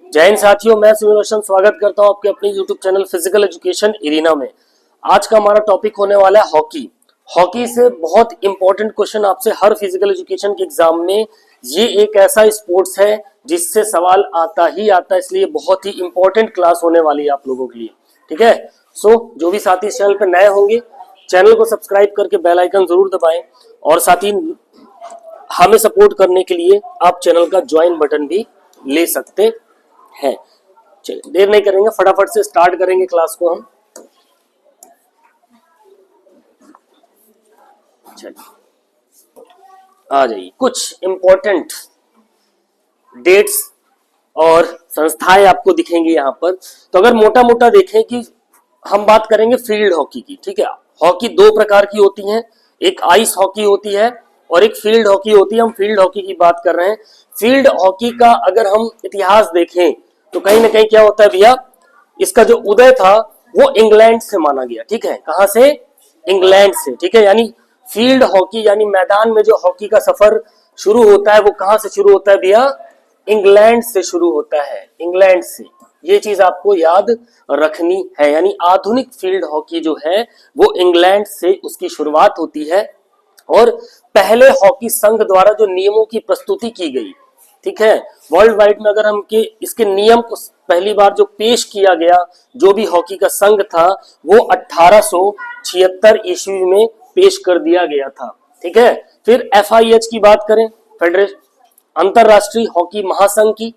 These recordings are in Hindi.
जय हिंद साथियों, मैं सुनील रोशन स्वागत करता हूं आपके अपने YouTube channel physical education Irina में। आज का हमारा टॉपिक होने वाला है हॉकी। हॉकी से बहुत इंपॉर्टेंट क्वेश्चन आपसे हर फिजिकल एजुकेशन के एग्जाम में, ये एक ऐसा स्पोर्ट्स है जिससे सवाल आता ही आता है, इसलिए बहुत ही इंपॉर्टेंट क्लास होने वाली है आप लोगों के लिए। ठीक है, जो भी साथी इस चैनल पर नए होंगे, चैनल को सब्सक्राइब करके बेल आइकन जरूर दबाएं, और साथ ही हमें सपोर्ट करने के लिए आप चैनल का ज्वाइन बटन भी ले सकते हैं। चलिए देर नहीं करेंगे, फटाफट से स्टार्ट करेंगे क्लास को हम। चलिए आ जाइए, कुछ इंपॉर्टेंट डेट्स और संस्थाएं आपको दिखेंगी यहाँ पर। तो अगर मोटा मोटा देखें कि हम बात करेंगे फील्ड हॉकी की। ठीक है, हॉकी दो प्रकार की होती हैं, एक आइस हॉकी होती है और एक फील्ड हॉकी होती है। हम फील्ड हॉकी की बात कर रहे हैं। फील्ड हॉकी का अगर हम इतिहास देखें तो कहीं ना कहीं क्या होता है भैया, इसका जो उदय था वो इंग्लैंड से माना गया। ठीक है, कहां से? इंग्लैंड से। ठीक है, यानी फील्ड हॉकी यानी मैदान में जो हॉकी का सफर शुरू होता है वो कहां से शुरू होता है भैया? इंग्लैंड से शुरू होता है, इंग्लैंड से। ये चीज आपको याद रखनी है, यानी आधुनिक फील्ड हॉकी जो है वो इंग्लैंड से उसकी शुरुआत होती है। और पहले हॉकी संघ द्वारा जो नियमों की प्रस्तुति की गई, ठीक है, वर्ल्ड वाइड में अगर हम के इसके नियम को पहली बार जो पेश किया गया, जो भी हॉकी का संघ था वो 1876 ईस्वी में पेश कर दिया गया था। ठीक है, फिर FIH की बात करें, फेडरेशन अंतरराष्ट्रीय हॉकी महासंघ की।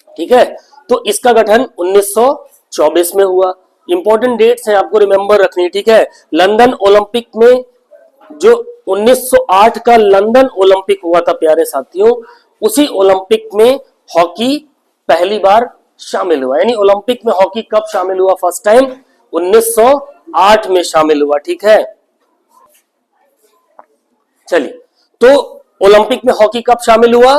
ठीक है, तो इसका गठन 1924 में हुआ। इंपॉर्टेंट डेट्स हैं आपको रिमेंबर रखनी। ठीक है, लंदन ओलंपिक में जो 1908 का लंदन ओलंपिक हुआ था प्यारे साथियों, उसी ओलंपिक में हॉकी पहली बार शामिल हुआ। यानी ओलंपिक में हॉकी कब शामिल हुआ? फर्स्ट टाइम 1908 में शामिल हुआ। ठीक है, चलिए, तो ओलंपिक में हॉकी कब शामिल हुआ?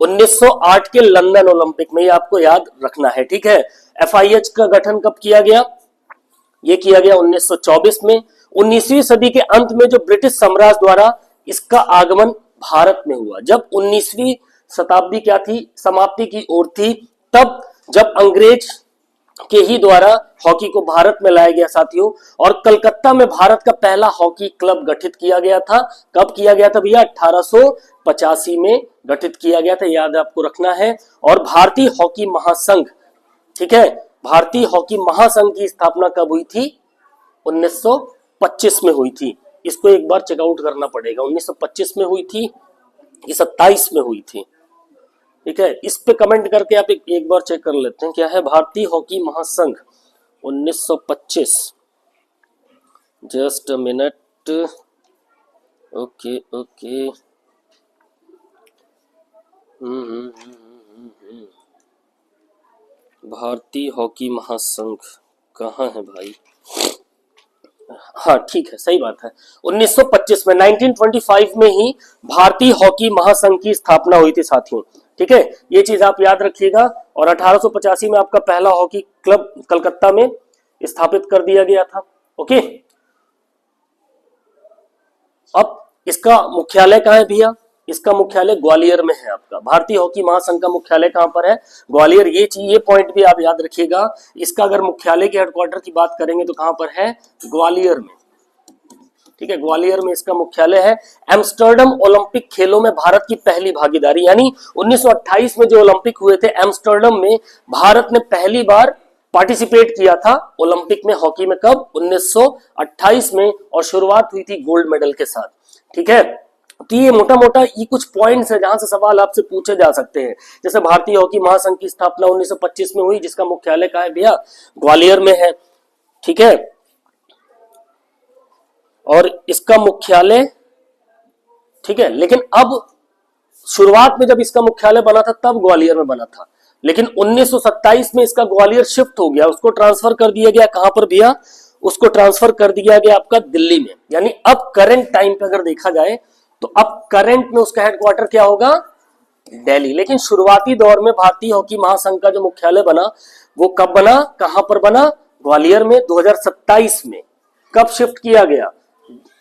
1908 के लंदन ओलंपिक में, ये आपको याद रखना है। ठीक है, FIH का गठन कब किया गया? ये किया गया 1924 में। 19वीं सदी के अंत में जो ब्रिटिश साम्राज्य द्वारा इसका आगमन भारत में हुआ, जब 19वीं शताब्दी क्या थी, समाप्ति की ओर थी, तब जब अंग्रेज के ही द्वारा हॉकी को भारत में लाया गया साथियों। और कलकत्ता में भारत का पहला हॉकी क्लब गठित किया गया था। कब किया गया था भैया? 1885 में गठित किया गया था, याद आपको रखना है। और भारतीय हॉकी महासंघ, ठीक है, भारतीय हॉकी महासंघ की स्थापना कब हुई थी? 1925 में हुई थी। इसको एक बार चेकआउट करना पड़ेगा, 1925 में हुई थी कि 27 में हुई थी। ठीक है, इस पे कमेंट करके आप एक बार चेक कर लेते हैं क्या है भारतीय हॉकी महासंघ 1925। Just a minute. Okay okay, भारतीय हॉकी महासंघ कहाँ है भाई? हाँ ठीक है, सही बात है, 1925 में, 1925 में ही भारतीय हॉकी महासंघ की स्थापना हुई थी साथियों। ठीक है, ये चीज आप याद रखिएगा। और 1885 में आपका पहला हॉकी क्लब कलकत्ता में स्थापित कर दिया गया था। ओके, अब इसका मुख्यालय कहाँ है भैया? इसका मुख्यालय ग्वालियर में है आपका। भारतीय हॉकी महासंघ का मुख्यालय कहां पर है? ग्वालियर। ये पॉइंट भी आप याद रखिएगा। इसका अगर मुख्यालय के हेडक्वार्टर की बात करेंगे तो कहां पर है? ग्वालियर में। ठीक है, ग्वालियर में इसका मुख्यालय है। एम्स्टर्डम ओलंपिक खेलों में भारत की पहली भागीदारी, यानी 1928 में जो ओलंपिक हुए थे एम्स्टर्डम में, भारत ने पहली बार पार्टिसिपेट किया था ओलंपिक में हॉकी में। कब? 1928 में, और शुरुआत हुई थी गोल्ड मेडल के साथ। ठीक है, तो ये मोटा मोटा ये कुछ पॉइंट्स है जहां से सवाल आपसे पूछे जा सकते हैं। जैसे भारतीय हॉकी महासंघ की स्थापना 1925 में हुई, जिसका मुख्यालय कहाँ है भैया? ग्वालियर में है। ठीक है, और इसका मुख्यालय, ठीक है, लेकिन अब शुरुआत में जब इसका मुख्यालय बना था तब ग्वालियर में बना था, लेकिन 1927 में इसका ग्वालियर शिफ्ट हो गया, उसको ट्रांसफर कर दिया गया। कहां पर भैया? उसको ट्रांसफर कर दिया गया आपका दिल्ली में। यानी अब करंट टाइम पे अगर देखा जाए तो अब करंट में उसका हेडक्वार्टर क्या होगा? दिल्ली। लेकिन शुरुआती दौर में भारतीय हॉकी महासंघ का जो मुख्यालय बना वो कब बना, कहां पर बना? ग्वालियर में। 2027 में कब शिफ्ट किया गया?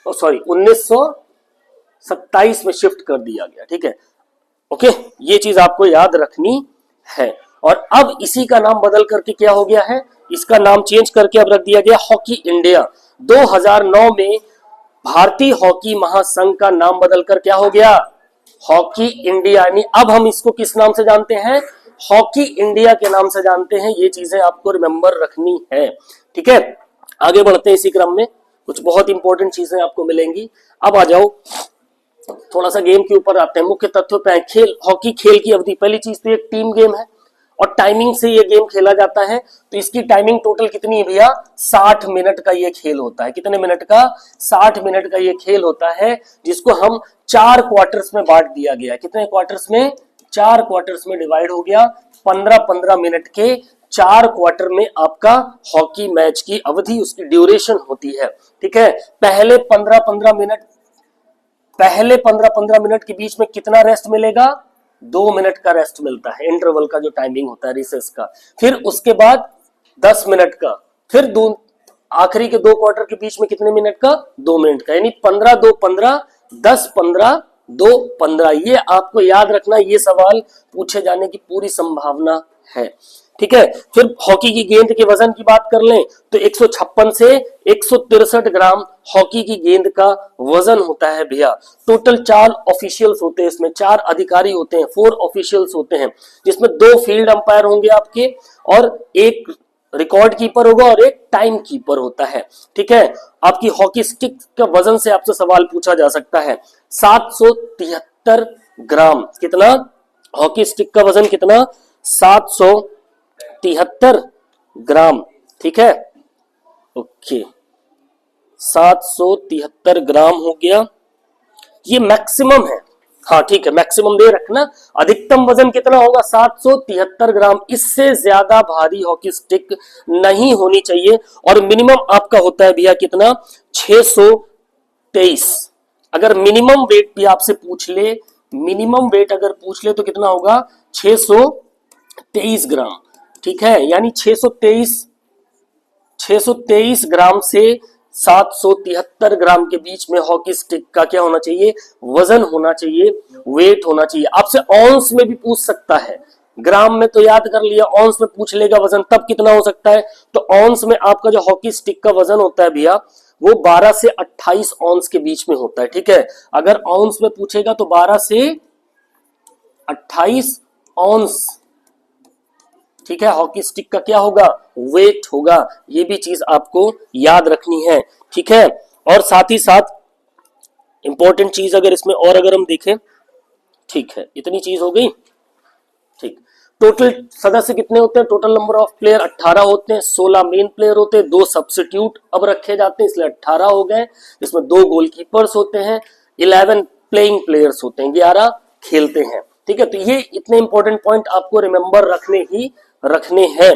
सॉरी, 1927 में शिफ्ट कर दिया गया। ठीक है, ओके, ये चीज आपको याद रखनी है। और अब इसी का नाम बदल करके क्या हो गया है, इसका नाम चेंज करके अब रख दिया गया हॉकी इंडिया। 2009 में भारतीय हॉकी महासंघ का नाम बदलकर क्या हो गया, हॉकी इंडिया। यानी अब हम इसको किस नाम से जानते हैं, हॉकी इंडिया के नाम से जानते हैं। ये चीजें आपको रिमेंबर रखनी है, ठीक है। आगे बढ़ते हैं इसी क्रम में, कुछ बहुत इंपॉर्टेंट चीजें आपको मिलेंगी। अब आ जाओ थोड़ा सा गेम के ऊपर आते हैं, मुख्य तथ्यों पे। खेल, हॉकी खेल की अवधि, पहली चीज तो एक टीम गेम है और टाइमिंग से ये गेम खेला जाता है। तो इसकी टाइमिंग टोटल कितनी है भैया, 60 मिनट का ये खेल होता है। कितने मिनट का, 60 मिनट का ये खेल होता है, जिसको हम 4 क्वार्टर्स में बांट दिया गया। कितने क्वार्टर्स में, 4 क्वार्टर्स में डिवाइड हो गया। 15-15 मिनट के 4 क्वार्टर में आपका हॉकी मैच की अवधि, उसकी ड्यूरेशन होती है, ठीक है। पहले 15-15 मिनट के बीच में कितना रेस्ट मिलेगा, 2 मिनट का रेस्ट मिलता है, इंटरवल का जो टाइमिंग होता है रिसेस का। फिर उसके बाद 10 मिनट का, फिर दो आखिरी के 2 क्वार्टर के बीच में कितने मिनट का, 2 मिनट का। यानी 15-2-15, 10-15-2-15। ये आपको याद रखना, ये सवाल पूछे जाने की पूरी संभावना है, ठीक है। फिर हॉकी की गेंद के वजन की बात कर लें तो 156 से 163 ग्राम हॉकी की गेंद का वजन होता है भैया। टोटल 4 ऑफिशियल्स होते हैं इसमें, 4 अधिकारी होते हैं, 4 ऑफिशियल्स होते हैं, जिसमें 2 फील्ड अंपायर होंगे आपके और एक रिकॉर्ड कीपर होगा और एक टाइम कीपर होता है, ठीक है। आपकी हॉकी स्टिक का वजन से आपसे सवाल पूछा जा सकता है, 773 ग्राम। कितना, हॉकी स्टिक का वजन कितना, 773 ग्राम, ठीक है। ओके, 773 ग्राम हो गया, ये मैक्सिमम है। हाँ ठीक है, मैक्सिमम दे रखना। अधिकतम वजन कितना होगा, 773 ग्राम। इससे ज्यादा भारी हॉकी स्टिक नहीं होनी चाहिए। और मिनिमम आपका होता है भैया कितना, 623। अगर मिनिमम वेट भी आपसे पूछ ले, मिनिमम वेट अगर पूछ ले तो कितना होगा, 623 ग्राम, ठीक है। यानी 623 ग्राम से 773 ग्राम के बीच में हॉकी स्टिक का क्या होना चाहिए, वजन होना चाहिए, वेट होना चाहिए। आपसे ऑन्स में भी पूछ सकता है, ग्राम में तो याद कर लिया, ऑन्स में पूछ लेगा वजन, तब कितना हो सकता है। तो ऑन्स में आपका जो हॉकी स्टिक का वजन होता है भैया, वो 12 से 28 ऑन्स के बीच में होता है, ठीक है। अगर ऑन्स में पूछेगा तो 12 से 28 ऑन्स, ठीक है, हॉकी स्टिक का क्या होगा, वेट होगा। ये भी चीज आपको याद रखनी है, ठीक है। और साथ ही साथ इंपॉर्टेंट चीज अगर इसमें और अगर हम देखें, ठीक है, इतनी चीज हो गई, ठीक। टोटल सदस्य कितने होते हैं, टोटल नंबर ऑफ प्लेयर 18 होते हैं। 16 मेन प्लेयर होते हैं, 2 सब्स्टिट्यूट अब रखे जाते हैं, इसलिए 18 हो गए। इसमें 2 गोलकीपर्स होते हैं, 11 प्लेइंग प्लेयर्स होते हैं, 11 खेलते हैं, ठीक है। तो ये इतने इंपॉर्टेंट पॉइंट आपको रिमेंबर रखने हैं।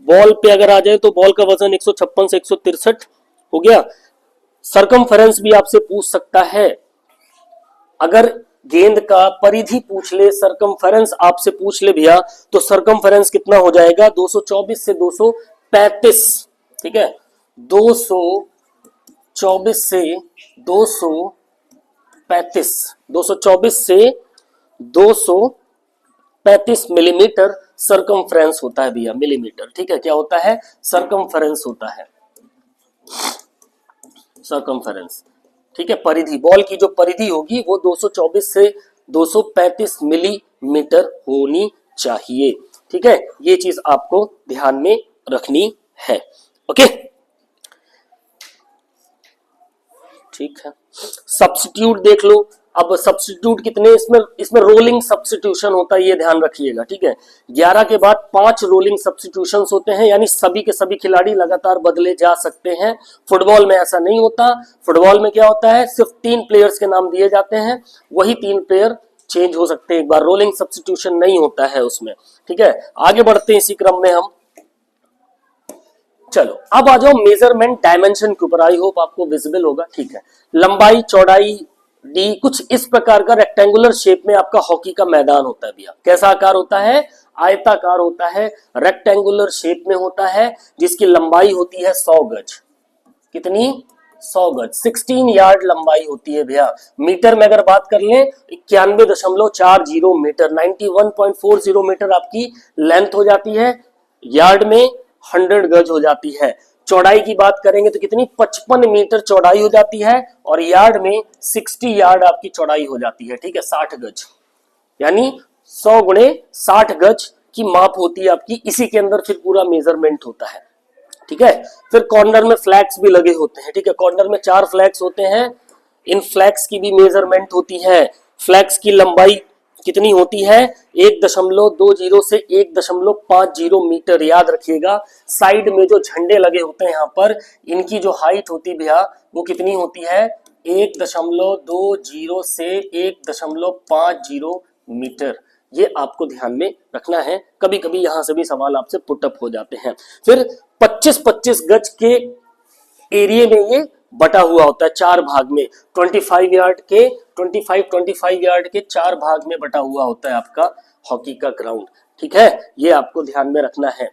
बॉल पे अगर आ जाए तो बॉल का वजन 156 से 163 हो गया। सरकमफेरेंस भी आपसे पूछ सकता है, अगर गेंद का परिधि पूछ ले, सरकमफेरेंस आपसे पूछ ले भैया, तो सरकमफेरेंस कितना हो जाएगा, 224 से 235, ठीक है। 224 से 235, 224 से 235 मिलीमीटर सरकमफ्रेंस होता है भैया, मिलीमीटर, ठीक है। क्या होता है, सरकमफ्रेंस होता है, सरकमफ्रेंस, ठीक है। परिधि, बॉल की जो परिधि होगी वो 224 से 235 मिलीमीटर होनी चाहिए, ठीक है। ये चीज आपको ध्यान में रखनी है, ओके, ठीक है। सब्स्टिट्यूट देख लो। अब सब्स्टिट्यूट कितने, इसमें रोलिंग सब्स्टिट्यूशन होता है, ये ध्यान रखिएगा, ठीक है। 11 के बाद 5 रोलिंग सब्स्टिट्यूशंस होते हैं, यानी सभी के सभी खिलाड़ी लगातार बदले जा सकते हैं। फुटबॉल में ऐसा नहीं होता। फुटबॉल में क्या होता है, सिर्फ 3 प्लेयर्स के नाम दिए जाते हैं, वही 3 प्लेयर चेंज हो सकते हैं एक बार, रोलिंग सब्स्टिट्यूशन नहीं होता है उसमें, ठीक है। आगे बढ़ते हैं इसी क्रम में हम। चलो अब आ जाओ मेजरमेंट डायमेंशन के ऊपर, आई होप आपको विजिबल होगा, ठीक है। लंबाई, चौड़ाई, डी, कुछ इस प्रकार का रेक्टेंगुलर शेप में आपका हॉकी का मैदान होता है भैया। कैसा आकार होता है, आयताकार होता है, रेक्टेंगुलर शेप में होता है, जिसकी लंबाई होती है 100 गज। कितनी, 100 गज, 16 यार्ड लंबाई होती है भैया। मीटर में अगर बात कर लें 91.40 मीटर, 91.40 मीटर आपकी लेंथ हो जाती है। यार्ड में 100 गज हो जाती है। चौड़ाई की बात करेंगे तो कितनी, 55 मीटर चौड़ाई हो जाती है और यार्ड में 60 यार्ड आपकी चौड़ाई हो जाती है। ठीक है, 60 गज, यानी 100 गुणे 60 गज की माप होती है आपकी। इसी के अंदर फिर पूरा मेजरमेंट होता है। ठीक है, फिर कॉर्नर में फ्लैग्स भी लगे होते हैं। ठीक है, कॉर्नर में 4 फ्लैग्स होते हैं, इन फ्लैग्स की भी मेजरमेंट होती है। फ्लैग्स की लंबाई कितनी होती है, 1.20 से 1.50 मीटर, याद रखिएगा। साइड में जो झंडे लगे होते हैं यहाँ पर, इनकी जो हाइट होती है भैया वो कितनी होती है, 1.20 से 1.50 मीटर। ये आपको ध्यान में रखना है, कभी कभी यहां से भी सवाल आपसे पुटअप हो जाते हैं। फिर 25-25 गज के एरिया में ये बटा हुआ होता है 4 भाग में, 25 यार्ड के 25 यार्ड के 4 भाग में बटा हुआ होता है आपका हॉकी का ग्राउंड। ठीक है, ये आपको ध्यान में रखना है।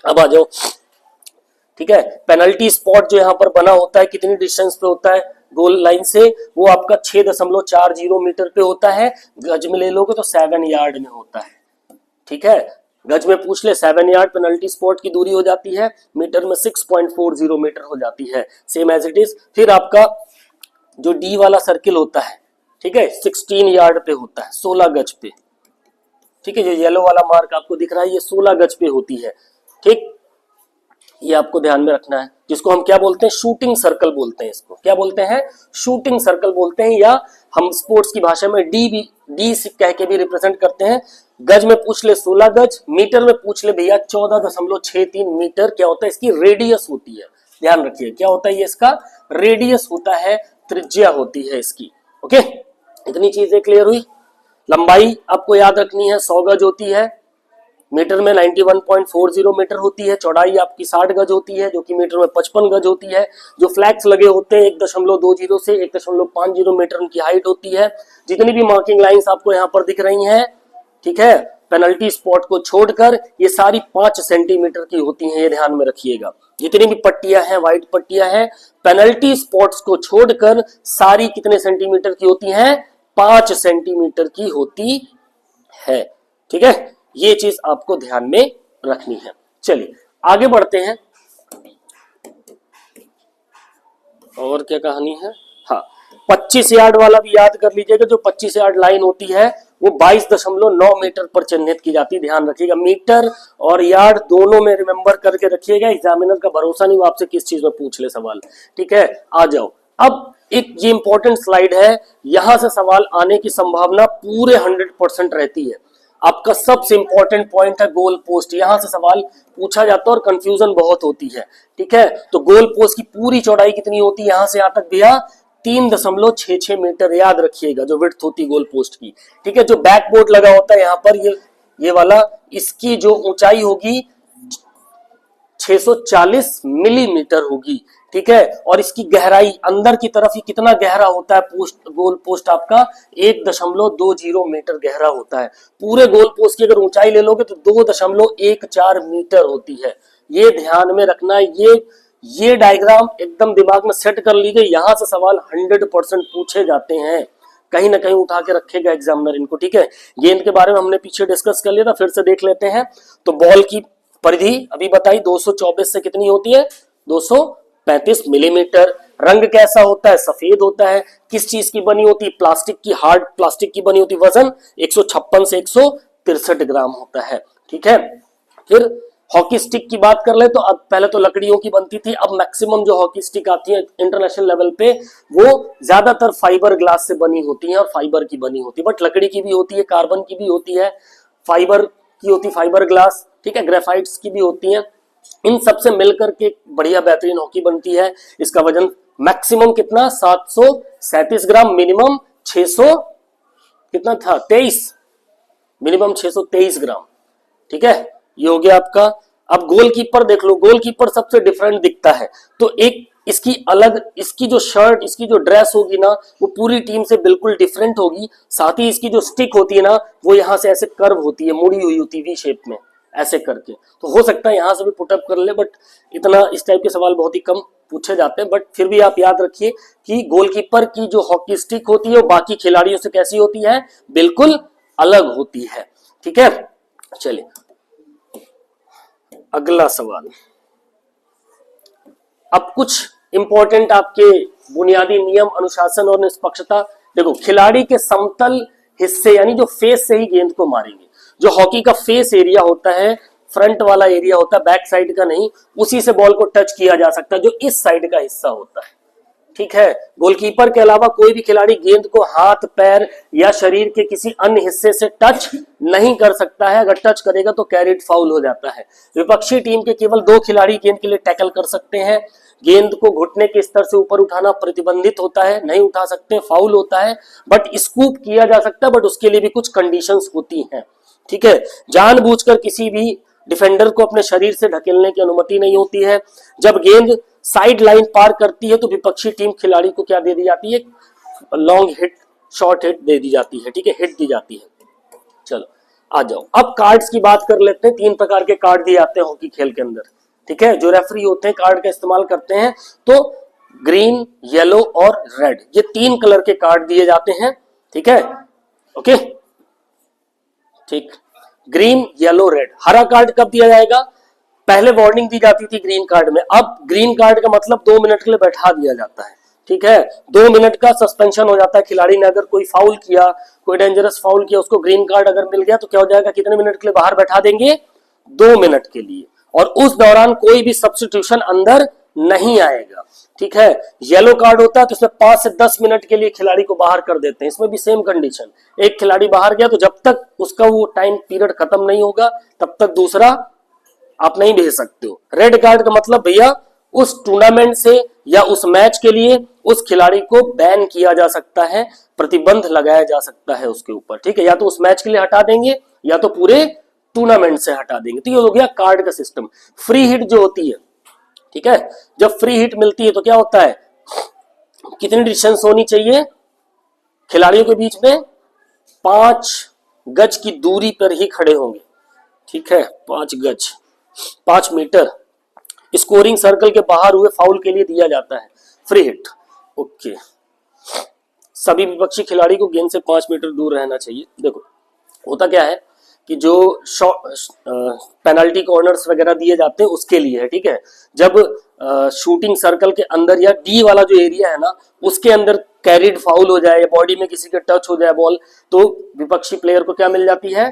अब आ जाओ। ठीक है, पेनल्टी स्पॉट जो यहाँ पर बना होता है कितनी डिस्टेंस पे होता है गोल लाइन से, वो आपका 6.40 मीटर पे होता है। गज में ले लोगे तो 7 यार्ड में होता है। ठीक है, गज में पूछ ले 7 यार्ड पेनल्टी स्पॉट की दूरी हो जाती है, मीटर में 6.40 मीटर हो जाती है, सेम एज इट इज। फिर आपका जो डी वाला सर्किल होता है, ठीक है, 16 यार्ड पे होता है, 16 गज पे। ठीक है, जो येलो वाला मार्क आपको दिख रहा है ये 16 गज पे होती है। ठीक, ये आपको ध्यान में रखना है, जिसको हम क्या बोलते हैं, शूटिंग सर्कल बोलते हैं। इसको क्या बोलते हैं, शूटिंग सर्कल बोलते हैं, या हम स्पोर्ट्स की भाषा में डी कह के भी रिप्रेजेंट करते हैं। गज में पूछ ले 16 गज, मीटर में पूछ ले भैया 14.63 मीटर। क्या होता है, इसकी रेडियस होती है। ध्यान रखिए क्या होता है, ये इसका रेडियस होता है, त्रिज्या होती है इसकी। ओके, इतनी चीजें क्लियर हुई। लंबाई आपको याद रखनी है, 100 गज होती है, मीटर में 91.40 मीटर होती है। चौड़ाई आपकी 60 गज होती है, जो कि मीटर में 55 गज होती है। जो फ्लैग्स लगे होते हैं 1.20 से 1.50 मीटर उनकी हाइट होती है। जितनी भी मार्किंग लाइंस आपको यहाँ पर दिख रही हैं, ठीक है, पेनल्टी स्पॉट को छोड़कर ये सारी 5 सेंटीमीटर की होती हैं, ये ध्यान में रखिएगा। जितनी भी पट्टियां हैं, व्हाइट पट्टियां हैं, पेनल्टी स्पॉट्स को छोड़कर सारी कितने सेंटीमीटर की होती हैं, 5 सेंटीमीटर की होती है। ठीक है, ये चीज आपको ध्यान में रखनी है। चलिए आगे बढ़ते हैं, और क्या कहानी है। हाँ, 25 यार्ड वाला भी याद कर लीजिएगा। जो 25 यार्ड लाइन होती है वो 22.9 मीटर पर चिन्हित की जाती है। ध्यान रखिएगा, मीटर और यार्ड दोनों में रिमेंबर करके रखिएगा। एग्जामिनर का भरोसा नहीं, वो आपसे किस चीज में पूछ ले सवाल। ठीक है, आ जाओ। अब एक ये इंपॉर्टेंट स्लाइड है, यहां से सवाल आने की संभावना पूरे 100% रहती है। आपका सबसे इंपॉर्टेंट पॉइंट है गोल पोस्ट, यहां से सवाल पूछा जाता है और कंफ्यूजन बहुत होती है। ठीक है, तो गोल पोस्ट की पूरी चौड़ाई कितनी होती है, यहां से यहां तक भैया 3.66 मीटर, याद रखिएगा, जो विड्थ होती है गोल पोस्ट की। ठीक है, जो बैकबोर्ड लगा होता है यहाँ पर, ये वाला, इसकी जो ऊंचाई होगी 640 मिलीमीटर होगी। ठीक है, और इसकी गहराई अंदर की तरफ ही कितना गहरा होता है, पोस्ट, गोल पोस्ट आपका 1.20 मीटर गहरा होता है। पूरे गोल पोस्ट की अगर ऊंचाई ले लोगे तो 2.14 मीटर होती है। ये ध्यान में रखना है। ये डायग्राम एकदम दिमाग में सेट कर लीजिए, यहां से सवाल 100% पूछे जाते हैं, कहीं ना कहीं उठा के रखेगा एग्जामिनर इनको। ठीक है, ये इनके बारे में हमने पीछे डिस्कस कर लिया था, फिर से देख लेते हैं। तो बॉल की परिधि अभी बताई 224 से कितनी होती है, 235 मिलीमीटर। रंग कैसा होता है, सफेद होता है। किस चीज की बनी होती है, प्लास्टिक की, हार्ड प्लास्टिक की बनी होती है। वजन 156 से 163 ग्राम होता है। ठीक है, फिर हॉकी स्टिक की बात कर ले तो अब पहले तो लकड़ियों की बनती थी, अब मैक्सिमम जो हॉकी स्टिक आती है इंटरनेशनल लेवल पे वो ज्यादातर फाइबर ग्लास से बनी होती है और फाइबर की बनी होती है। बट लकड़ी की भी होती है, कार्बन की भी होती है, फाइबर की होती है, फाइबर ग्लास, ठीक है, ग्रेफाइट्स की भी होती है। इन सबसे मिलकर के बढ़िया बेहतरीन हॉकी बनती है। इसका वजन मैक्सिमम कितना, 737 ग्राम, मिनिमम 600 कितना था, 23, मिनिमम 623 ग्राम। ठीक है, ये हो गया आपका। अब गोलकीपर देख लो, गोलकीपर सबसे डिफरेंट दिखता है। तो एक इसकी अलग, इसकी जो शर्ट, इसकी जो ड्रेस होगी ना, वो पूरी टीम से बिल्कुल डिफरेंट होगी। साथ ही इसकी जो स्टिक होती है ना, वो यहाँ से ऐसे कर्व होती है, मुड़ी हुई होती है वी शेप में, ऐसे करके। तो हो सकता है यहाँ से भी पुटअप कर ले, बट इतना इस टाइप के सवाल बहुत ही कम पूछे जाते हैं, बट फिर भी आप याद रखिए कि गोलकीपर की जो हॉकी स्टिक होती है वो बाकी खिलाड़ियों से कैसी होती है, बिल्कुल अलग होती है। ठीक है, चलिए अगला सवाल। अब कुछ इंपॉर्टेंट आपके बुनियादी नियम, अनुशासन और निष्पक्षता। देखो, खिलाड़ी के समतल हिस्से यानी जो फेस से ही गेंद को मारेंगे। जो हॉकी का फेस एरिया होता है, फ्रंट वाला एरिया होता है, बैक साइड का नहीं, उसी से बॉल को टच किया जा सकता है, जो इस साइड का हिस्सा होता है। ठीक है, गोलकीपर के अलावा कोई भी खिलाड़ी गेंद को हाथ, पैर या शरीर के किसी अन्य हिस्से से टच नहीं कर सकता है। अगर टच करेगा तो कैरिड फाउल हो जाता है। विपक्षी टीम के केवल 2 खिलाड़ी गेंद के लिए टैकल कर सकते हैं। गेंद को घुटने के स्तर से ऊपर उठाना प्रतिबंधित होता है, नहीं उठा सकते, फाउल होता है। बट स्कूप किया जा सकता है, बट उसके लिए भी कुछ कंडीशंस होती हैं। ठीक है, जानबूझकर किसी भी डिफेंडर को अपने शरीर से ढकेलने की अनुमति नहीं होती है। जब गेंद साइड लाइन पार करती है तो विपक्षी टीम खिलाड़ी को क्या दे दी जाती है, लॉन्ग हिट, शॉर्ट हिट दे दी जाती है। ठीक है, हिट दी जाती है। चलो आ जाओ, अब कार्ड्स की बात कर लेते हैं। 3 प्रकार के कार्ड दिए जाते हैं हॉकी खेल के अंदर। ठीक है, जो रेफरी होते हैं कार्ड का इस्तेमाल करते हैं, तो ग्रीन, येलो और रेड, ये 3 कलर के कार्ड दिए जाते हैं। ठीक है, ओके, ठीक, ग्रीन, येलो, रेड। हरा कार्ड कब दिया जाएगा, पहले वार्निंग दी जाती थी ग्रीन कार्ड में, अब ग्रीन कार्ड का मतलब 2 मिनट के लिए बैठा दिया जाता है। ठीक है, 2 मिनट का सस्पेंशन हो जाता है। खिलाड़ी ने अगर कोई फाउल किया, कोई डेंजरस फाउल किया, उसको ग्रीन कार्ड अगर मिल गया तो क्या हो जाएगा, कितने मिनट के लिए बाहर बैठा देंगे, 2 मिनट के लिए, और उस दौरान कोई भी सब्स्टिट्यूशन अंदर नहीं आएगा। ठीक है, येलो कार्ड होता है तो इसमें 5 से 10 मिनट के लिए खिलाड़ी को बाहर कर देते हैं। इसमें भी सेम कंडीशन, एक खिलाड़ी बाहर गया तो जब तक उसका वो टाइम पीरियड खत्म नहीं होगा तब तक दूसरा आप नहीं भेज सकते हो। रेड कार्ड का मतलब भैया उस टूर्नामेंट से या उस मैच के लिए उस खिलाड़ी को बैन किया जा सकता है, प्रतिबंध लगाया जा सकता है उसके ऊपर। ठीक है, या तो उस मैच के लिए हटा देंगे या तो पूरे टूर्नामेंट से हटा देंगे। तो ये हो गया कार्ड का सिस्टम। फ्री हिट जो होती है, ठीक है, जब फ्री हिट मिलती है तो क्या होता है, कितनी डिस्टेंस होनी चाहिए खिलाड़ियों के बीच में, 5 गज की दूरी पर ही खड़े होंगे। ठीक है, 5 गज, 5 मीटर स्कोरिंग सर्कल के बाहर हुए फाउल के लिए दिया जाता है फ्री हिट। ओके, सभी विपक्षी खिलाड़ी को गेंद से 5 मीटर दूर रहना चाहिए। देखो होता क्या है कि जो पेनल्टी कॉर्नर्स वगैरह दिए जाते हैं उसके लिए है। ठीक है, जब शूटिंग सर्कल के अंदर या डी वाला जो एरिया है ना, उसके अंदर कैरिड फाउल हो जाए या बॉडी में किसी के टच हो जाए बॉल, तो विपक्षी प्लेयर को क्या मिल जाती है,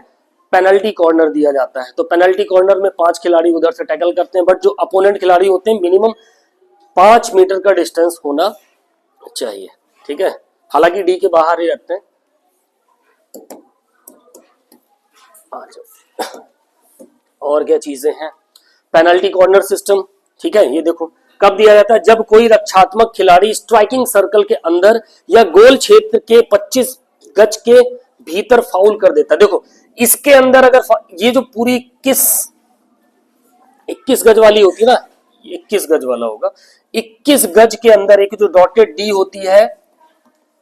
पेनल्टी कॉर्नर दिया जाता है। तो पेनल्टी कॉर्नर में 5 खिलाड़ी उधर से टैकल करते हैं, बट जो अपोनेंट खिलाड़ी होते हैं मिनिमम 5 मीटर का डिस्टेंस होना चाहिए। ठीक है, हालांकि डी के बाहर ही रखते हैं। और क्या चीजें हैं, पेनल्टी कॉर्नर सिस्टम। ठीक है, ये देखो कब दिया जाता है, जब कोई रक्षात्मक खिलाड़ी स्ट्राइकिंग सर्कल के अंदर या गोल क्षेत्र के 25 गज के भीतर फाउल कर देता है। देखो इसके अंदर अगर ये जो पूरी 21 गज वाली होती है ना, 21 गज वाला होगा, 21 गज के अंदर एक जो डॉटेड डी होती है,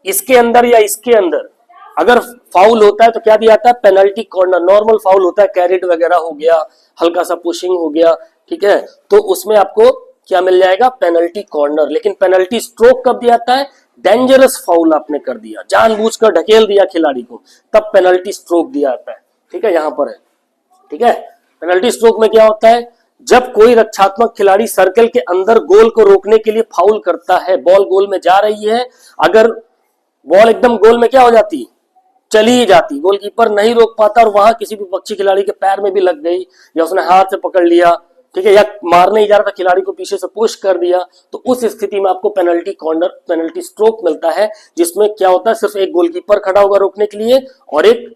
इसके अंदर या इसके अंदर अगर फाउल होता है तो क्या दिया जाता है, पेनल्टी कॉर्नर। नॉर्मल फाउल होता है, कैरिड वगैरह हो गया, हल्का सा पुशिंग हो गया, ठीक है, तो उसमें आपको क्या मिल जाएगा, पेनल्टी कॉर्नर। लेकिन पेनल्टी स्ट्रोक कब दिया जाता है, डेंजरस फाउल आपने कर दिया, जानबूझकर ढकेल दिया खिलाड़ी को, तब पेनल्टी स्ट्रोक दिया जाता है। ठीक है, यहां पर है। ठीक है, पेनल्टी स्ट्रोक में क्या होता है, जब कोई रक्षात्मक खिलाड़ी सर्कल के अंदर गोल को रोकने के लिए फाउल करता है, बॉल गोल में जा रही है, अगर बॉल एकदम गोल में क्या हो जाती, चली ही जाती, गोलकीपर नहीं रोक पाता और वहां किसी भी विपक्षी खिलाड़ी के पैर में भी लग गई या उसने हाथ से पकड़ लिया, ठीक है, या मारने ही जा रहा था, खिलाड़ी को पीछे से पुश कर दिया, तो उस स्थिति में आपको पेनल्टी कॉर्नर, पेनल्टी स्ट्रोक मिलता है, जिसमें क्या होता है, सिर्फ एक गोलकीपर खड़ा होगा रोकने के लिए और एक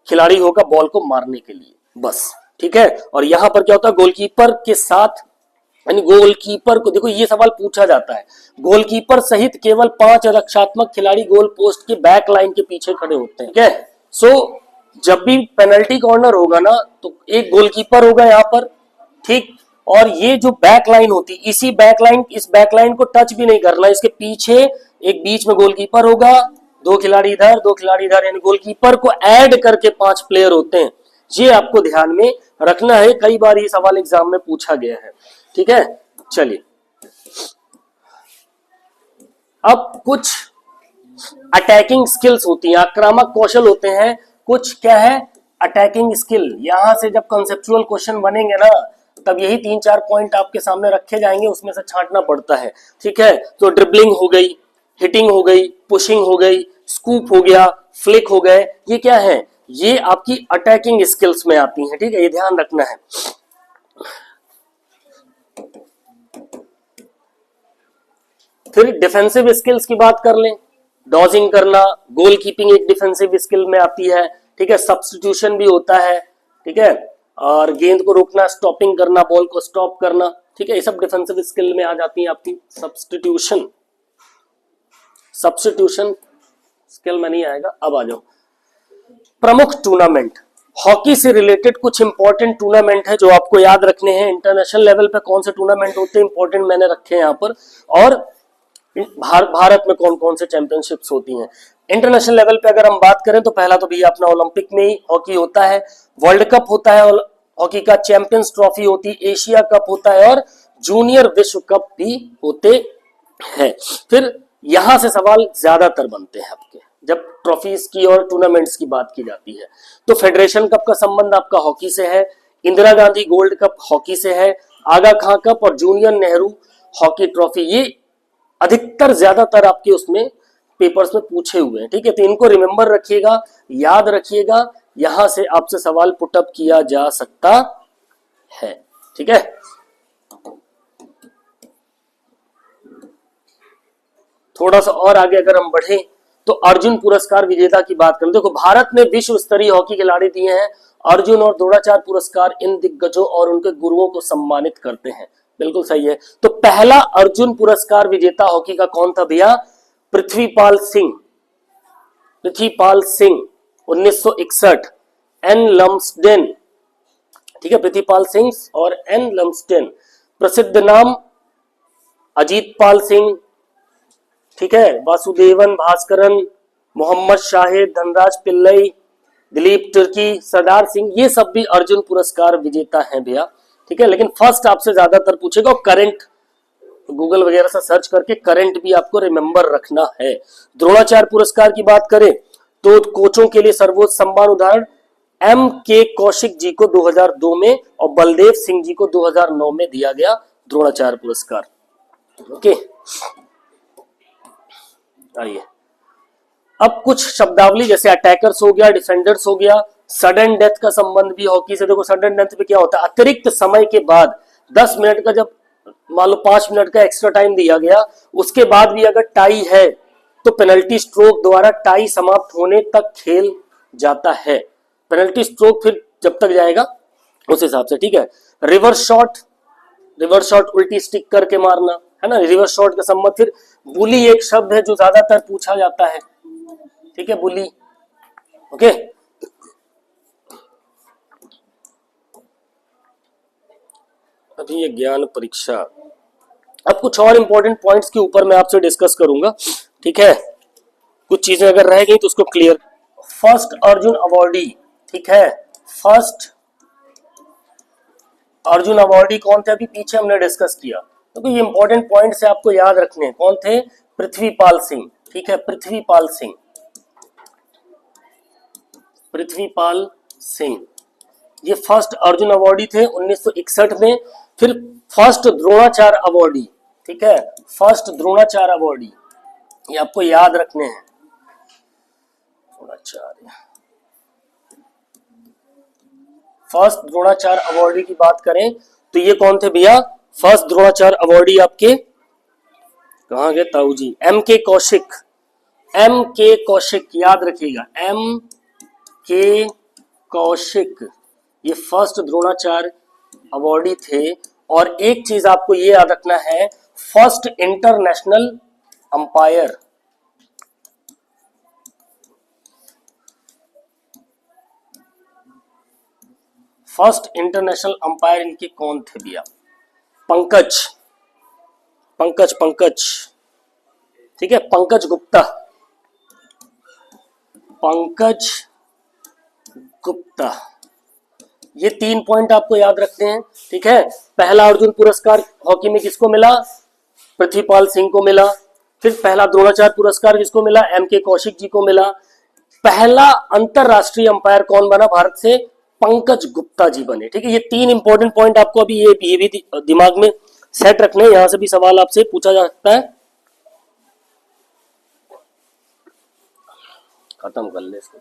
खिलाड़ी होगा बॉल को मारने के लिए, बस। ठीक है, और यहां पर क्या होता है, गोलकीपर के साथ, यानी गोलकीपर को, देखो ये सवाल पूछा जाता है, गोलकीपर सहित केवल 5 रक्षात्मक खिलाड़ी गोल पोस्ट के बैक लाइन के पीछे खड़े होते हैं। ठीक है, सो जब भी पेनल्टी कॉर्नर होगा ना, तो एक गोलकीपर होगा यहाँ पर, ठीक, और ये जो बैक लाइन होती, इसी बैक लाइन, इस बैक लाइन को टच भी नहीं करना, इसके पीछे एक बीच में गोलकीपर होगा, 2 खिलाड़ी इधर 2 खिलाड़ी इधर, यानी गोलकीपर को ऐड करके 5 प्लेयर होते हैं। ये आपको ध्यान में रखना है, कई बार ये सवाल एग्जाम में पूछा गया है। ठीक है, चलिए अब कुछ अटैकिंग स्किल्स होती हैं, आक्रामक कौशल होते हैं, कुछ क्या है अटैकिंग स्किल। यहां से जब कंसेप्चुअल क्वेश्चन बनेंगे ना तब यही 3-4 पॉइंट आपके सामने रखे जाएंगे, उसमें से छांटना पड़ता है, ठीक है। तो ड्रिबलिंग हो गई, हिटिंग हो गई, पुशिंग हो गई, स्कूप हो गया, फ्लिक हो गए, ये क्या है, ये आपकी अटैकिंग स्किल्स में आती हैं, ठीक है, ये ध्यान रखना है। फिर डिफेंसिव स्किल्स की बात कर लें, डॉजिंग करना, गोल कीपिंग एक डिफेंसिव स्किल में आती है, ठीक है। सब्स्टिट्यूशन भी होता है, ठीक है, और गेंद को रोकना, स्टॉपिंग करना, बॉल को स्टॉप करना, ठीक है, ये सब डिफेंसिव स्किल में आ जाती है आपकी। सब्स्टिट्यूशन स्किल में नहीं आएगा, अब आ जाओ। प्रमुख टूर्नामेंट, हॉकी से रिलेटेड कुछ इंपॉर्टेंट टूर्नामेंट है जो आपको याद रखने हैं। इंटरनेशनल लेवल पे कौन से टूर्नामेंट होते हैं इंपॉर्टेंट मैंने रखे हैं यहाँ पर, और भारत में कौन कौन से चैंपियनशिप्स होती हैं। इंटरनेशनल लेवल पे अगर हम बात करें तो पहला तो भैया अपना ओलंपिक में ही हॉकी होता है, वर्ल्ड कप होता है हॉकी का, चैंपियंस ट्रॉफी होती है, एशिया कप होता है और जूनियर विश्व कप भी होते हैं। फिर यहां से सवाल ज्यादातर बनते हैं आपके जब ट्रॉफीज की और टूर्नामेंट्स की बात की जाती है। तो फेडरेशन कप का संबंध आपका हॉकी से है, Indira Gandhi gold cup hockey से है, आगा खां कप और जूनियर नेहरू हॉकी ट्रॉफी, ये अधिकतर ज्यादातर आपके उसमें पेपर्स में पूछे हुए हैं, ठीक है। तो इनको रिमेंबर रखिएगा, याद रखिएगा, यहां से आपसे सवाल पुटअप किया जा सकता है, ठीक है। थोड़ा सा और आगे अगर हम बढ़े तो अर्जुन पुरस्कार विजेता की बात करें, देखो भारत ने विश्व स्तरीय हॉकी खिलाड़ी दिए हैं, अर्जुन और द्रोणाचार्य पुरस्कार इन दिग्गजों और उनके गुरुओं को सम्मानित करते हैं, बिल्कुल सही है। तो पहला अर्जुन पुरस्कार विजेता हॉकी का कौन था भैया, पृथ्वीपाल सिंह 1961, एन लम्सडेन, ठीक है, पृथ्वीपाल सिंह और एन लम्सडेन। प्रसिद्ध नाम अजीत पाल सिंह, ठीक है, वासुदेवन भास्करन, मोहम्मद शाहिद, धनराज पिल्लई, दिलीप तुर्की, सरदार सिंह, ये सब भी अर्जुन पुरस्कार विजेता हैं भैया, ठीक है। लेकिन फर्स्ट आपसे ज्यादातर पूछेगा, करंट गूगल वगैरह से सर्च करके करंट भी आपको रिमेंबर रखना है। द्रोणाचार्य पुरस्कार की बात करें तो कोचों के लिए सर्वोच्च सम्मान उदाहरण एम के कौशिक जी को 2002 में और बलदेव सिंह जी को 2009 में दिया गया द्रोणाचार्य पुरस्कार, ओके। आइए अब कुछ शब्दावली, जैसे अटैकर्स हो गया, डिफेंडर्स हो गया, सडन डेथ का संबंध भी हॉकी से। देखो सडन डेथ पे क्या होता है, अतिरिक्त समय के बाद 10 मिनट का, जब मान लो 5 मिनट का एक्स्ट्रा टाइम दिया गया, उसके बाद भी अगर टाई है तो पेनल्टी स्ट्रोक द्वारा टाई समाप्त होने तक खेल जाता है। पेनल्टी स्ट्रोक फिर जब तक जाएगा उस हिसाब से, ठीक है। रिवर्स शॉट उल्टी स्टिक करके मारना, है ना, रिवर्स शॉट का संबंध। फिर बुली एक शब्द है जो ज्यादातर पूछा जाता है, ठीक है, बुली, ओके। अभी ये ज्ञान परीक्षा, अब कुछ और इंपॉर्टेंट पॉइंट्स के ऊपर मैं आपसे डिस्कस करूंगा, ठीक है। कुछ चीजें अगर रह गई तो उसको क्लियर। फर्स्ट अर्जुन अवॉर्डी, ठीक है, फर्स्ट अर्जुन अवॉर्डी कौन थे, अभी पीछे हमने डिस्कस किया, क्योंकि ये इंपॉर्टेंट पॉइंट्स है आपको याद रखने हैं। कौन थे, पृथ्वीपाल सिंह, ठीक है, पृथ्वीपाल सिंह ये फर्स्ट अर्जुन अवॉर्डी थे 1961 में। फिर फर्स्ट द्रोणाचार्य अवॉर्डी, ठीक है, फर्स्ट द्रोणाचार्य अवॉर्डी, ये आपको याद रखने हैं। फर्स्ट द्रोणाचार्य अवॉर्डी की बात करें तो ये कौन थे भैया, फर्स्ट द्रोणाचार्य अवॉर्डी आपके कहां गए ताऊ जी, एम के कौशिक, याद रखिएगा, एम के कौशिक, ये फर्स्ट द्रोणाचार्य अवॉर्डी थे। और एक चीज आपको ये याद रखना है, first international umpire, first international umpire इनके कौन थे भैया, पंकज, ठीक है, पंकज गुप्ता। ये 3 पॉइंट आपको याद रखते हैं, ठीक है। पहला अर्जुन पुरस्कार हॉकी में किसको मिला, पृथ्वीपाल सिंह को मिला। फिर पहला द्रोणाचार्य पुरस्कार किसको मिला? एम के कौशिक जी को मिला। पहला अंतरराष्ट्रीय अंपायर कौन बना भारत से? पंकज गुप्ता जी बने। ठीक है, ये 3 इंपॉर्टेंट पॉइंट आपको अभी ये भी दिमाग में सेट रखने, यहां से भी सवाल आपसे पूछा जा सकता है। खत्म कर ले इसको।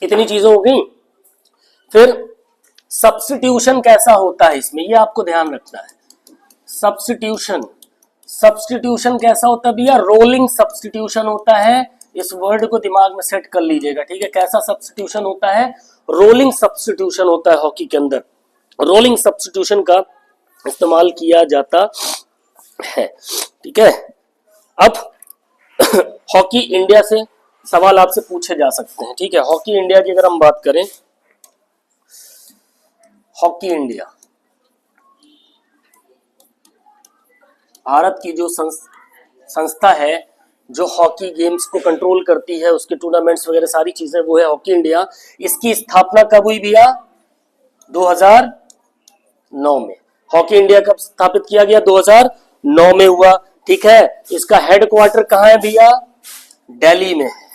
इतनी चीजें हो गई। फिर सब्स्टिट्यूशन कैसा होता है इसमें, ये आपको ध्यान रखना है। सब्स्टिट्यूशन कैसा होता है भैया? रोलिंग सब्स्टिट्यूशन होता है। इस वर्ड को दिमाग में सेट कर लीजिएगा। ठीक है, कैसा सब्स्टिट्यूशन होता है? रोलिंग सब्स्टिट्यूशन होता है हॉकी के अंदर। रोलिंग सब्स्टिट्यूशन का इस्तेमाल किया जाता है। ठीक है, अब हॉकी इंडिया से सवाल आपसे पूछे जा सकते हैं। ठीक है, हॉकी इंडिया की अगर हम बात करें, हॉकी इंडिया भारत की जो संस्था है जो हॉकी गेम्स को कंट्रोल करती है, उसके टूर्नामेंट्स वगैरह सारी चीजें, वो है हॉकी इंडिया। इसकी स्थापना कब हुई भैया? 2009 में। हॉकी इंडिया कब स्थापित किया गया? 2009 में हुआ। ठीक है, इसका हेडक्वार्टर कहाँ है भैया? दिल्ली में है।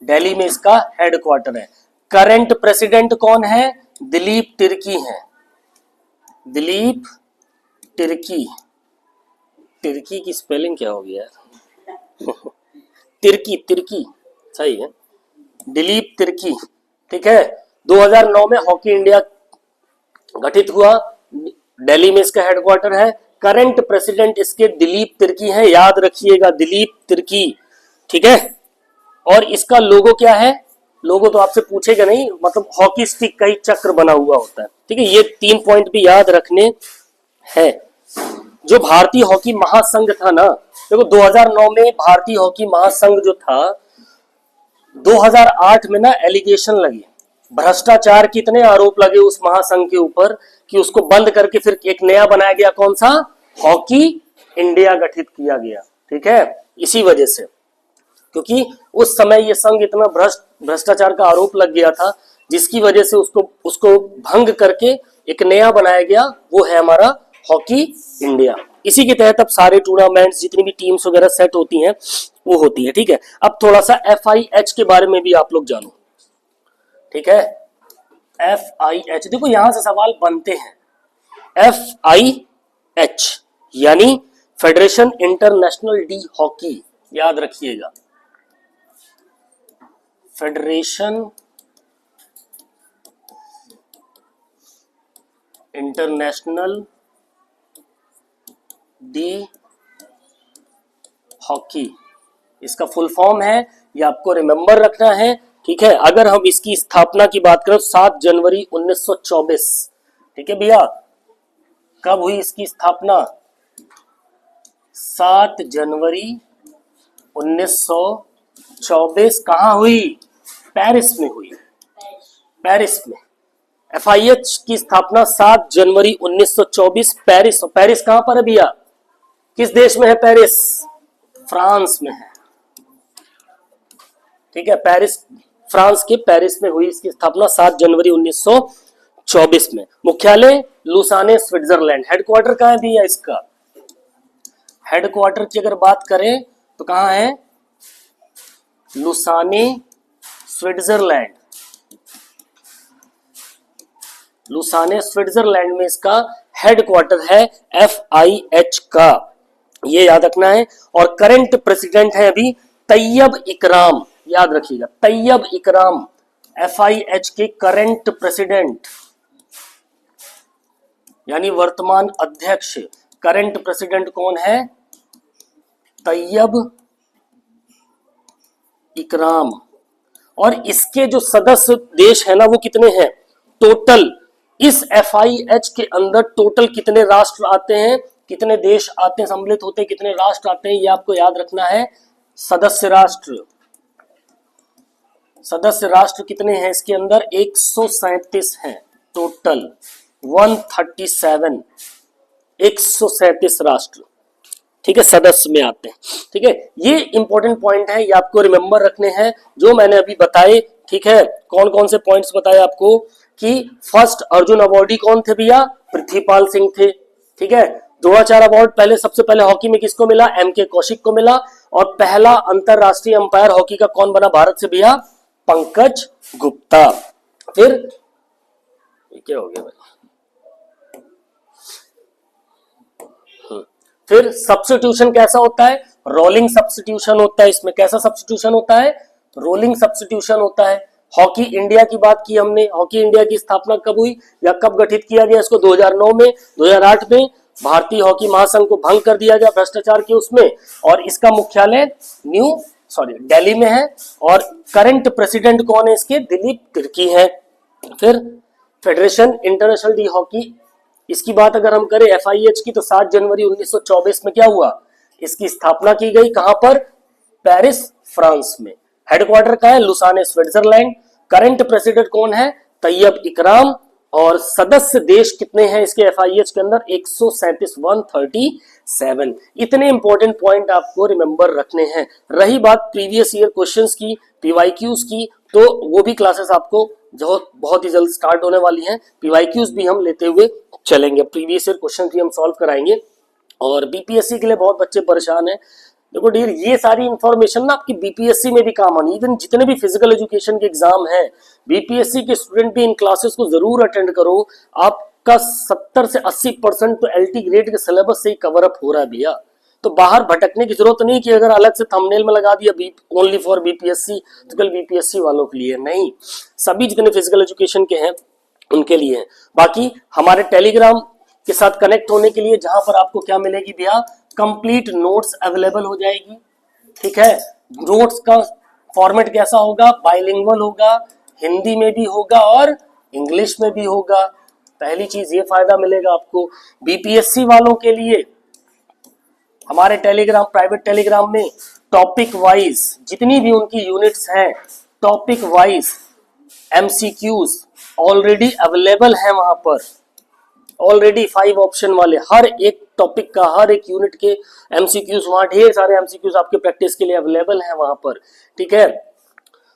दिल्ली में इसका हेडक्वार्टर है। करंट प्रेसिडेंट कौन है? दिलीप तिर्की है। दिलीप तिर्की। तिर्की की स्पेलिंग क्या होगी यार? तिर्की सही है, दिलीप तिर्की। ठीक है, 2009 में हॉकी इंडिया गठित हुआ। दिल्ली में इसका हेडक्वार्टर है। करंट प्रेसिडेंट इसके दिलीप तिर्की हैं, याद रखिएगा, दिलीप तिर्की। ठीक है, और इसका लोगो क्या है? लोगो तो आपसे पूछेगा नहीं, मतलब हॉकी स्टिक का ही चक्र बना हुआ होता है। ठीक है, ये 3 पॉइंट भी याद रखने हैं। जो भारतीय हॉकी महासंघ था ना, देखो 2009 में भारतीय हॉकी महासंघ जो था, 2008 में ना एलिगेशन लगे, भ्रष्टाचार के इतने आरोप लगे उस महासंघ के ऊपर कि उसको बंद करके फिर एक नया बनाया गया। कौन सा? हॉकी इंडिया गठित किया गया। ठीक है, इसी वजह से, क्योंकि उस समय ये संघ इतना भ्रष्टाचार का आरोप लग गया था, जिसकी वजह से उसको भंग करके एक नया बनाया गया, वो है हमारा हॉकी इंडिया। इसी के तहत अब सारे टूर्नामेंट्स, जितनी भी टीम्स वगैरह सेट होती हैं वो होती है। ठीक है, अब थोड़ा सा FIH के बारे में भी आप लोग जानो। ठीक है, FIH देखो यहां से सवाल बनते हैं। FIH यानी फेडरेशन इंटरनेशनल डी हॉकी, याद रखिएगा, फेडरेशन इंटरनेशनल डी हॉकी, इसका फुल फॉर्म है, ये आपको रिमेंबर रखना है। ठीक है, अगर हम इसकी स्थापना की बात करें 7 जनवरी 1924। ठीक है भैया, कब हुई इसकी स्थापना? 7 जनवरी 1924। कहां हुई? पेरिस में हुई। पेरिस में FIH की स्थापना 7 जनवरी 1924 पेरिस। पेरिस कहां पर है भैया? किस देश में है पेरिस? फ्रांस में है। ठीक है, पेरिस, फ्रांस के पेरिस में हुई इसकी स्थापना 7 जनवरी 1924 में। मुख्यालय लुसाने, स्विट्जरलैंड। हेडक्वार्टर कहां है भैया इसका? हेडक्वार्टर की अगर बात करें तो कहां है? Lausanne, Switzerland. लुसाने स्विट्जरलैंड में इसका हेडक्वार्टर है FIH का, ये याद रखना है। और करंट प्रेसिडेंट है अभी तैयब इकराम, याद रखिएगा, तैयब इकराम FIH के करंट प्रेसिडेंट, यानी वर्तमान अध्यक्ष। करंट प्रेसिडेंट कौन है? तैयब इकराम। और इसके जो सदस्य देश है ना, वो कितने हैं टोटल? इस FIH के अंदर टोटल कितने राष्ट्र आते हैं, कितने देश आते हैं, सम्मिलित होते हैं, कितने राष्ट्र आते हैं, ये आपको याद रखना है। सदस्य राष्ट्र कितने हैं इसके अंदर? 137 हैं टोटल, 137, 137 राष्ट्र। ठीक है, सदस्य में आते हैं। ठीक है, ये इंपॉर्टेंट पॉइंट है, ये आपको रिमेंबर रखने हैं जो मैंने अभी बताए। ठीक है, कौन कौन से पॉइंट्स बताए आपको कि फर्स्ट अर्जुन अवार्डी कौन थे भैया? पृथ्वीपाल सिंह थे। ठीक है, द्रोणाचार्य अवार्ड पहले सबसे पहले हॉकी में किसको मिला? एम के कौशिक को मिला। और पहला अंतरराष्ट्रीय अंपायर हॉकी का कौन बना भारत से भैया? पंकज गुप्ता। फिर क्या हो गया भाई? फिर सब्स्टिट्यूशन कैसा होता है? रोलिंग सब्स्टिट्यूशन होता है। इसमें कैसा सब्स्टिट्यूशन होता है? रोलिंग सब्स्टिट्यूशन होता है। हॉकी इंडिया की बात की हमने। हॉकी इंडिया की स्थापना कब हुई या कब गठित किया गया? इसको 2009 में, 2008 में भारतीय हॉकी महासंघ को भंग कर दिया गया भ्रष्टाचार के उसमें, और इसका मुख्यालय दिल्ली में है। और करंट प्रेसिडेंट कौन है इसके? दिलीप तिर्की है। फिर फेडरेशन इंटरनेशनल डी हॉकी, इसकी बात अगर हम करें FIH की, तो 7 जनवरी 1924 में क्या हुआ? इसकी स्थापना की गई। कहां पर? पेरिस, फ्रांस में। हेडक्वार्टर का है लुसाने, स्विट्जरलैंड। करंट प्रेसिडेंट कौन है? तैयब इकराम। और सदस्य देश कितने हैं इसके FIH के अंदर? 137, 137। इतने इंपॉर्टेंट पॉइंट आपको रिमेंबर रखने हैं। रही बात प्रीवियस ईयर क्वेश्चंस की, PYQs की, तो वो भी क्लासेस आपको जो बहुत ही जल्द स्टार्ट होने वाली हैं। PYQs भी हम लेते हुए चलेंगे, प्रीवियस ईयर क्वेश्चन भी हम सॉल्व कराएंगे। और BPSC के लिए बहुत बच्चे परेशान हैं। देखो डियर, ये सारी इंफॉर्मेशन ना आपकी BPSC में भी काम आनी। इवन जितने भी फिजिकल एजुकेशन के एग्जाम हैं, BPSC के स्टूडेंट भी इन क्लासेस को जरूर अटेंड करो। आपका 70 से 80% तो LT ग्रेड के सिलेबस से ही कवर अप हो रहा है भैया। तो बाहर भटकने की जरूरत नहीं कि अगर अलग से थंबनेल में लगा दिया ओनली फॉर BPSC, तो कल BPSC वालों के लिए नहीं, सभी जितने फिजिकल एजुकेशन के हैं उनके लिए है। बाकी हमारे टेलीग्राम के साथ कनेक्ट होने के लिए जहां पर आपको क्या मिलेगी भैया? कंप्लीट नोट्स अवेलेबल हो जाएगी। ठीक है, नोट्स का फॉर्मेट कैसा होगा? बाइलिंगुअल होगा, हिंदी में भी होगा और इंग्लिश में भी होगा। पहली चीज ये फायदा मिलेगा आपको। BPSC वालों के लिए हमारे टेलीग्राम, प्राइवेट टेलीग्राम में टॉपिक वाइज जितनी भी उनकी यूनिट्स हैं, topic wise MCQs already available है वहां पर। ऑलरेडी 5 ऑप्शन वाले हर एक टॉपिक का, हर एक यूनिट के MCQs, वहां ढेर सारे MCQs आपके प्रैक्टिस के लिए अवेलेबल हैं वहां पर। ठीक है,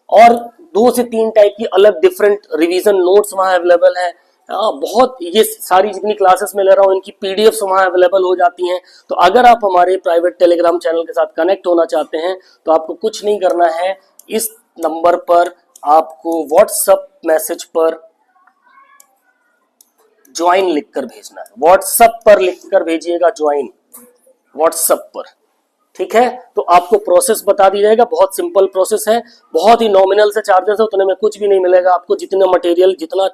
और 2 से 3 टाइप की अलग डिफरेंट रिवीजन नोट्स वहां अवेलेबल हैं। बहुत, ये सारी जितनी क्लासेस में ले रहा हूँ इनकी PDFs वहां अवेलेबल हो जाती हैं। तो अगर आप हमारे प्राइवेट टेलीग्राम चैनल के साथ कनेक्ट होना चाहते हैं तो आपको कुछ नहीं करना है, इस नंबर पर आपको व्हाट्सएप मैसेज पर ज्वाइन लिखकर भेजना है। व्हाट्सएप पर लिखकर भेजिएगा ज्वाइन, व्हाट्सएप पर। ठीक है, तो आपको प्रोसेस बता दी जाएगा। बहुत सिंपल प्रोसेस है, बहुत ही नॉमिनल से चार्जेस है, उतने में कुछ भी नहीं मिलेगा आपको। जितना मटेरियल, जितना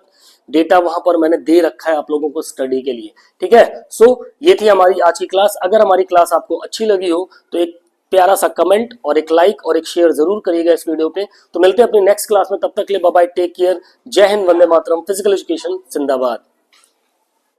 डेटा वहां पर मैंने दे रखा है आप लोगों को स्टडी के लिए। ठीक है, सो ये थी हमारी आज की क्लास। अगर हमारी क्लास आपको अच्छी लगी हो तो एक प्यारा सा कमेंट और एक लाइक और एक शेयर जरूर करिएगा इस वीडियो पे। तो मिलते हैं अपनी नेक्स्ट क्लास में, तब तक के लिए बाय बाय, टेक केयर, जय हिंद, वंदे मातरम, फिजिकल एजुकेशन जिंदाबाद।